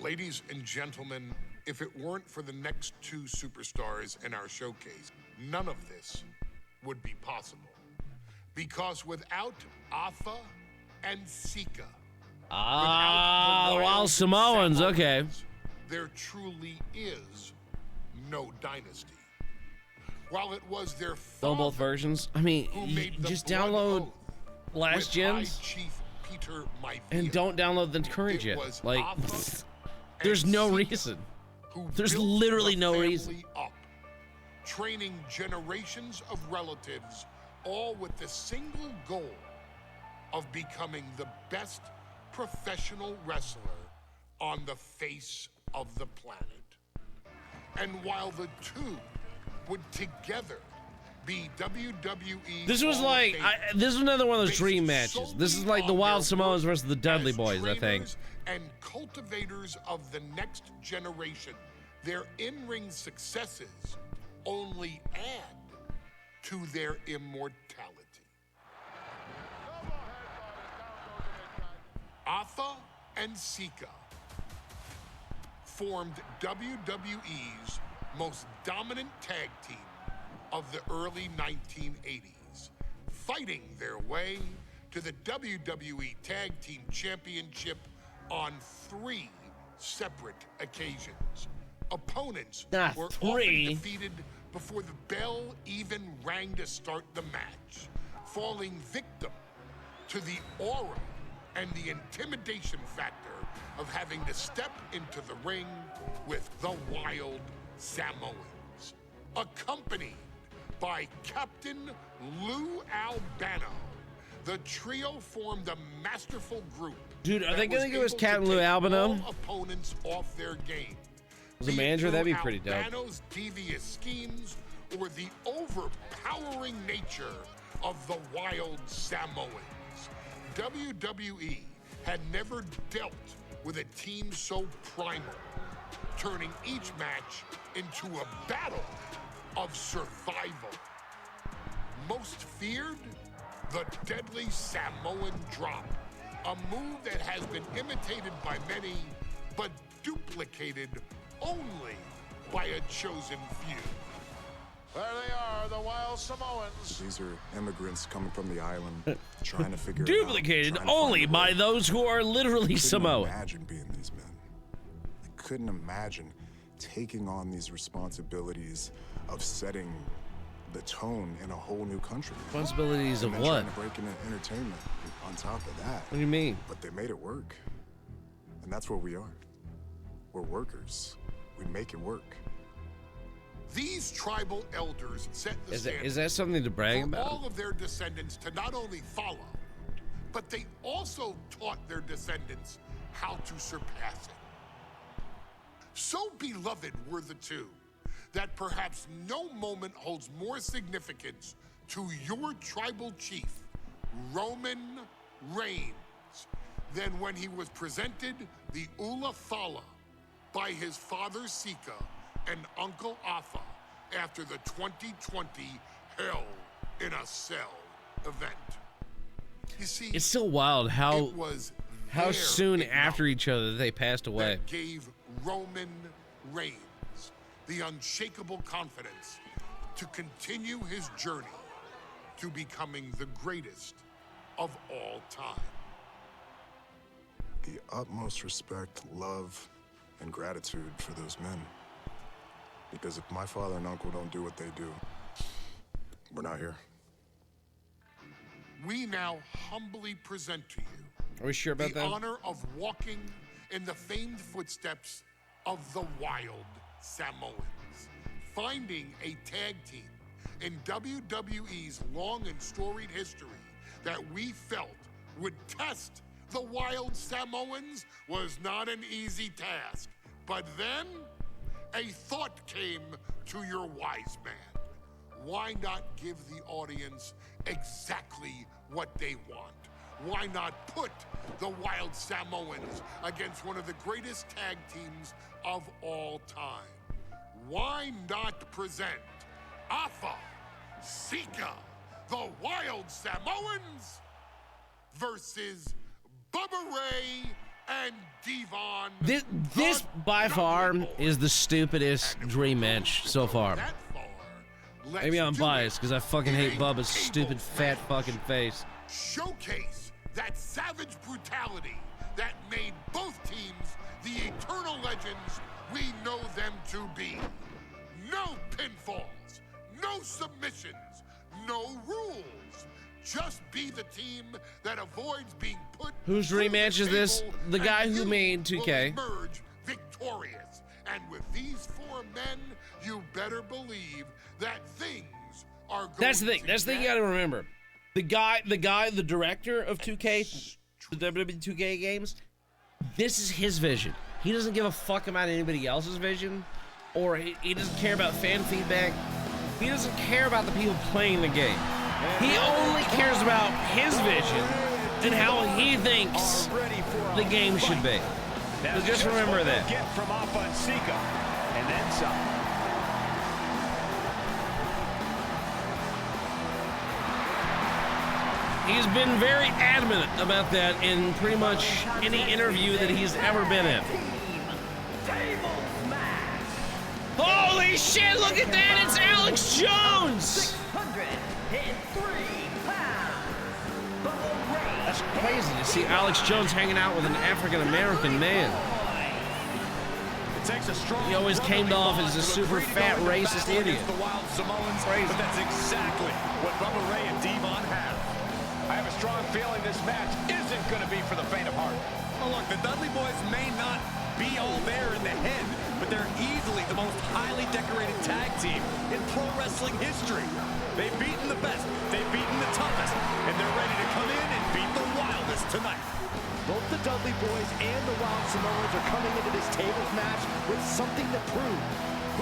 Ladies and gentlemen, if it weren't for the next two superstars in our showcase, none of this would be possible. Because without Afa and Sika, the Wild Samoans, okay. There truly is no dynasty. While it was their father, both versions. I mean, you just download last gens and don't download the current gen. Like, there's no reason. There's literally no reason. Up, training generations of relatives, all with the single goal of becoming the best professional wrestler on the face of the planet. And while the two would together be WWE. This was like, this is another one of those dream matches. This is like the Wild Samoans versus the Dudley Boys, I think. And cultivators of the next generation, their in-ring successes only add to their immortality. Afa and Sika formed WWE's most dominant tag team of the early 1980s, fighting their way to the WWE Tag Team Championship on 3 separate occasions. Opponents were often defeated before the bell even rang to start the match, falling victim to the aura and the intimidation factor of having to step into the ring with the Wild Samoans, accompanied by Captain Lou Albano. The trio formed a masterful group. Dude, are they gonna give us Captain Lou Albano? Opponents off their game. As a manager, that'd be pretty dope. Albano's devious schemes or the overpowering nature of the Wild Samoans. WWE had never dealt with a team so primal, turning each match into a battle of survival. Most feared, the deadly Samoan drop, a move that has been imitated by many, but duplicated only by a chosen few. There they are, the Wild Samoans. These are immigrants coming from the island, trying to figure duplicated it out. only by those who are literally Samoan. I couldn't imagine being these men. I couldn't imagine taking on these responsibilities of setting the tone in a whole new country. Responsibilities of what? Trying to break into entertainment on top of that. What do you mean? But they made it work. And that's what we are. We're workers. We make it work. These tribal elders set the standard. Is that something to brag for about? all of their descendants to not only follow, but they also taught their descendants how to surpass it. So beloved were the two that perhaps no moment holds more significance to your tribal chief, Roman Reigns, than when he was presented the Ula Fala by his father Sika and Uncle Afa after the 2020 Hell in a Cell event. You see, it's so wild how soon after each other they passed away. That gave Roman Reigns the unshakable confidence to continue his journey to becoming the greatest of all time. The utmost respect, love, and gratitude for those men. Because if my father and uncle don't do what they do, we're not here. We now humbly present to you Are we sure about the that? honor of walking in the famed footsteps of the Wild Samoans, finding a tag team in WWE's long and storied history that we felt would test the Wild Samoans was not an easy task. But then a thought came to your wise man. Why not give the audience exactly what they want? Why not put the Wild Samoans against one of the greatest tag teams of all time? Why not present Afa, Sika, the Wild Samoans versus Bubba Ray and Devon. This by far is the stupidest dream match so far. Maybe I'm biased because I fucking hate Bubba's stupid fat fucking face. Showcase that savage brutality that made both teams the eternal legends we know them to be. No pinfalls, no submissions, no rules. Just be the team that avoids being put. Whose rematch is this? The guy who made 2K. Emerge victorious. And with these four men, you better believe that things are going. That's the thing. That's the thing you gotta remember. The director of 2K, the WWE 2K games, this is his vision. He doesn't give a fuck about anybody else's vision, or he doesn't care about fan feedback. He doesn't care about the people playing the game. He only cares about his vision and how he thinks the game should be. So just remember that. Get from Sika, and then some. He's been very adamant about that in pretty much any interview that he's ever been in. Holy shit, look at that! It's Alex Jones! 603 pounds. That's crazy to see Alex Jones hanging out with an African-American man. He always came off as a super fat racist idiot. The Wild Samoans, Crazy. but that's exactly what Bubba Ray and Devon have. I have a strong feeling this match isn't going to be for the faint of heart. Oh, look, the Dudley boys may not be all there in the head, but they're easily the most highly decorated tag team in pro wrestling history. They've beaten the best, they've beaten the toughest, and they're ready to come in and beat the wildest tonight. Both the Dudley boys and the Wild Samoans are coming into this tables match with something to prove.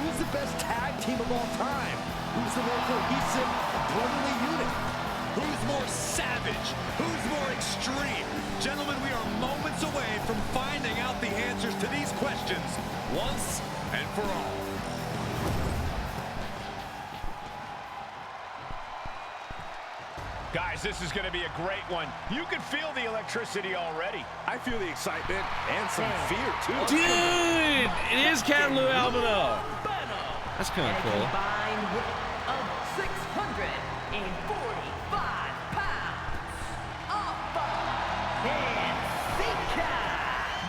Who's the best tag team of all time? Who's the more cohesive, brotherly unit? Who's more savage? Who's more extreme? Gentlemen, we are moments away from finding out the answers to these questions once and for all. Guys, this is going to be a great one. You can feel the electricity already. I feel the excitement and some fear, too. Dude, it is Captain Lou Albano. That's kind of cool. Combined weight of 645 pounds. Alpha and Sika,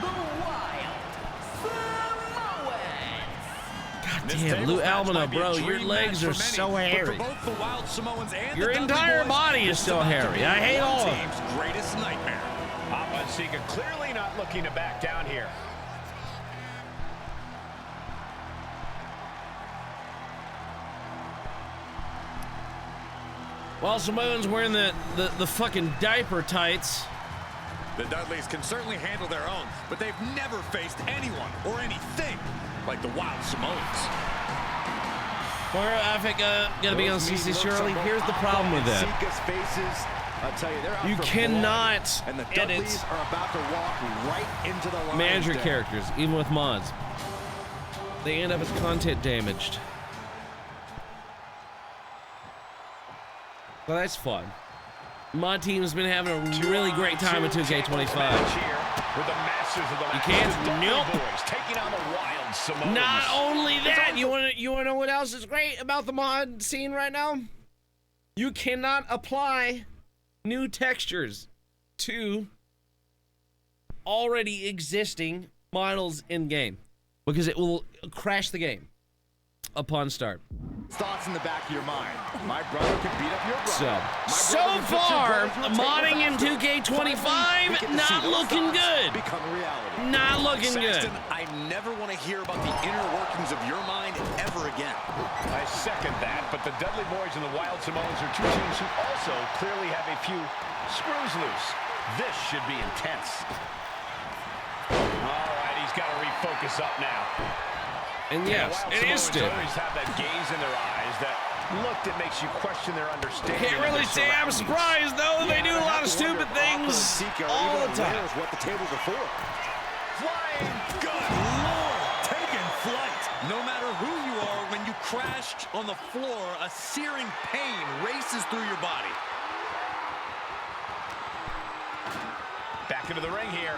the Wild Samoans. God damn, Lou Albano, bro, your legs are so hairy. Your entire body is so hairy. I hate all of it. Team's greatest nightmare. Alpha and Sika clearly not looking to back down here. While Samoans wearing the fucking diaper tights. The Dudleys can certainly handle their own, but they've never faced anyone or anything like the Wild Samoans. Mario Africa gonna be on CC Shirley. Here's the problem with that. I'll tell you, they're out You for cannot blood, and the edit Dudleys are about to walk right into the line. manager characters, even with mods. They end up as content damaged. Well, that's fun. My team's been having a really great time at 2K25. You can't. Nope. Taking on the Wild Samoans. Not only that, you wanna know what else is great about the mod scene right now? You cannot apply new textures to already existing models in game because it will crash the game upon start. Thoughts in the back of your mind. My brother could beat up your brother. So far, modding in 2K25 not looking good. Become a reality. Not looking good. I never want to hear about the inner workings of your mind ever again. I second that, but the Dudley boys and the Wild Samoans are two teams who also clearly have a few screws loose. This should be intense. All right, he's got to refocus up now. And yes, it is still. Always have that gaze in their eyes, that look that makes you question their understanding. Can't really say I'm surprised though. They do a lot of stupid things all the time. What the tables are for. Flying, good Lord, taking flight. No matter who you are, when you crashed on the floor, a searing pain races through your body. Back back into the ring here.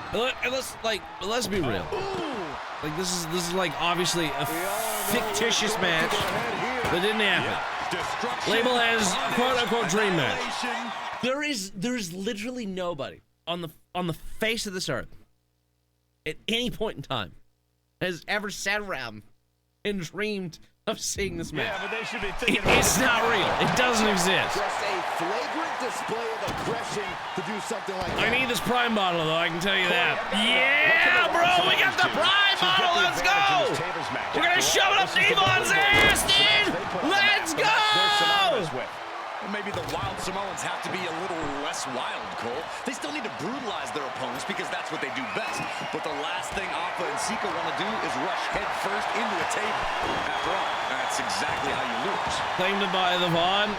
Let's be real. Like this is like obviously a fictitious match that didn't happen. Label as quote unquote dream match. There's literally nobody on the face of this earth at any point in time has ever sat around and dreamed of seeing this match. Yeah, but they should be thinking about It's not real. It doesn't exist. Just a flagrant display of aggression to do something like that. I need this Prime bottle, though. I can tell you that. Yeah, bro, we got the Prime bottle. Let's go. We're gonna shove it up Devon's ass, dude. Let's go. Well, maybe the wild Samoans have to be a little less wild, Cole. They still need to brutalize their opponents because that's what they do best. But the last thing Alpha and Sika want to do is rush head first into a table. After all, that's exactly how you lose. Claimed by the VOD.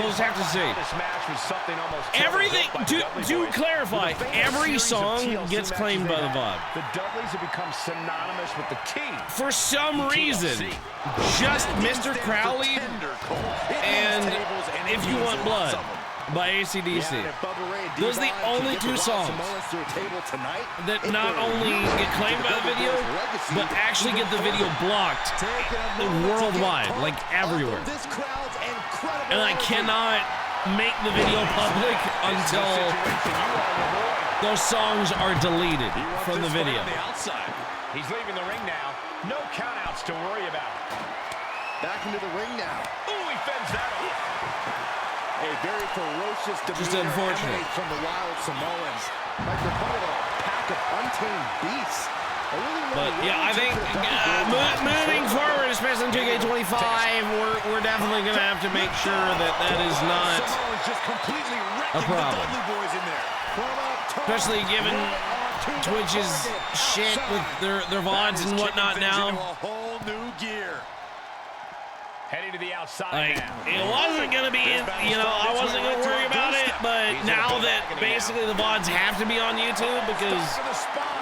We'll just have to see. This match was something almost Everything, to clarify, every song gets claimed by the VOD. The Dudleys have become synonymous with the king. For some reason, just Mr. Crowley and If You Want Blood by AC/DC. Those are the only two songs that not only get claimed by the video, but actually get the video blocked worldwide, like everywhere. And I cannot make the video public until those songs are deleted from the video. He's leaving the ring now. No countouts to worry about. Back into the ring now. Ooh, he fends that off. A very ferocious Just demeanor unfortunate. emanates from the wild Samoans. Like they're part of a pack of untamed beasts. But yeah, I think moving forward, especially in 2K25, we're definitely going to have to make sure that that is not a problem. Especially given Twitch's shit with their VODs and whatnot now. A whole new gear. Heading to the outside Like, now. it wasn't going to be, I wasn't going to worry about it, but now that basically the VODs have to be on YouTube because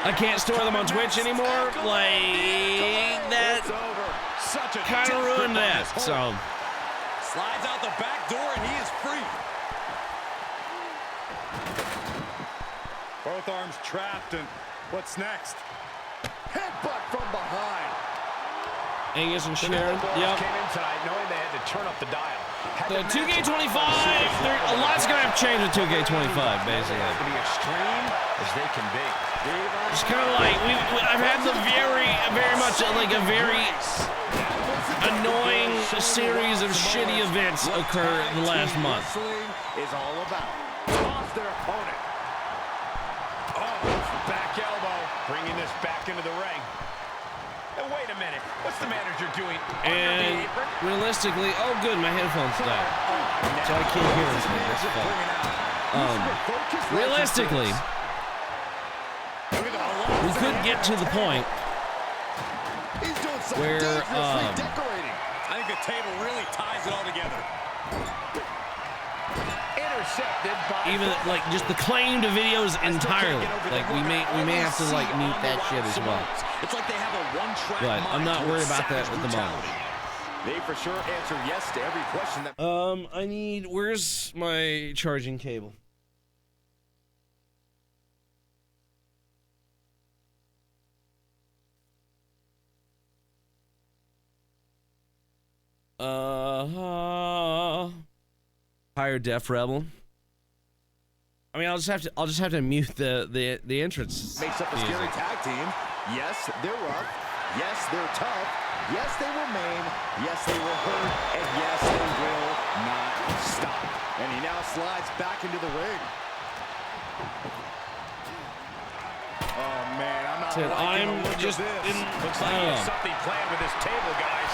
I can't store them on Twitch anymore, like, that kind of ruined that, so. Slides out the back door and he is free. Both arms trapped, and what's next? Headbutt from behind. Angus and Sharon, yep. Came in tonight knowing they had to turn up the dial. The 2K25, a lot's going to have to change with 2K25, basically. To be extreme as they can be. It's kind of like, I've had the very much like a very annoying series of shitty events occur the last month. Is all about. Toss their opponent. Oh, back elbow. Bringing this back into the ring. And wait a minute. What's the manager doing? And realistically, oh good, my headphones died. So I can't hear this thing. That's fine. Realistically, we could get to the point where I think the table really ties it all together. Intercepted by even like just the claimed videos entirely, like we may have to like mute that shit as well. It's like they have a one-track But I'm not worried about that at the moment. They for sure answer yes to every question that. I need. Where's my charging cable? Higher def rebel. I mean, I'll just have to mute the entrance. Makes up a scary tag team. Yes, they're rough. Yes, they're tough. Yes, they remain. Yes, they will hurt. And yes, they will not stop. And he now slides back into the ring. Oh man, I'm not. I'm just Looks like he has something planned with this table, guys.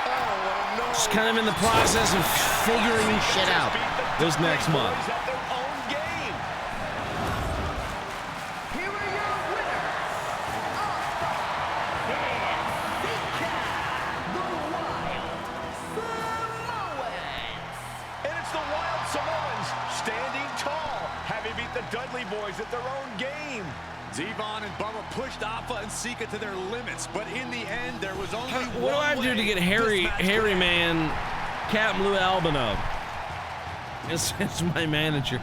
Oh no. Just kind of in the process of figuring shit out this next month. Here are your winners, Alpha and Sika, the Wild Samoans. And it's the Wild Samoans standing tall, having beat the Dudley boys at their own game. Devon and Bubba pushed Alpha and Sika to their limits, but in the end, there was only one What do I do to get Harry Man, Captain Blue Albino? It's my manager.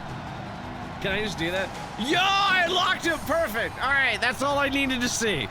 Can I just do that? Yo, I locked him. Perfect. All right, that's all I needed to see.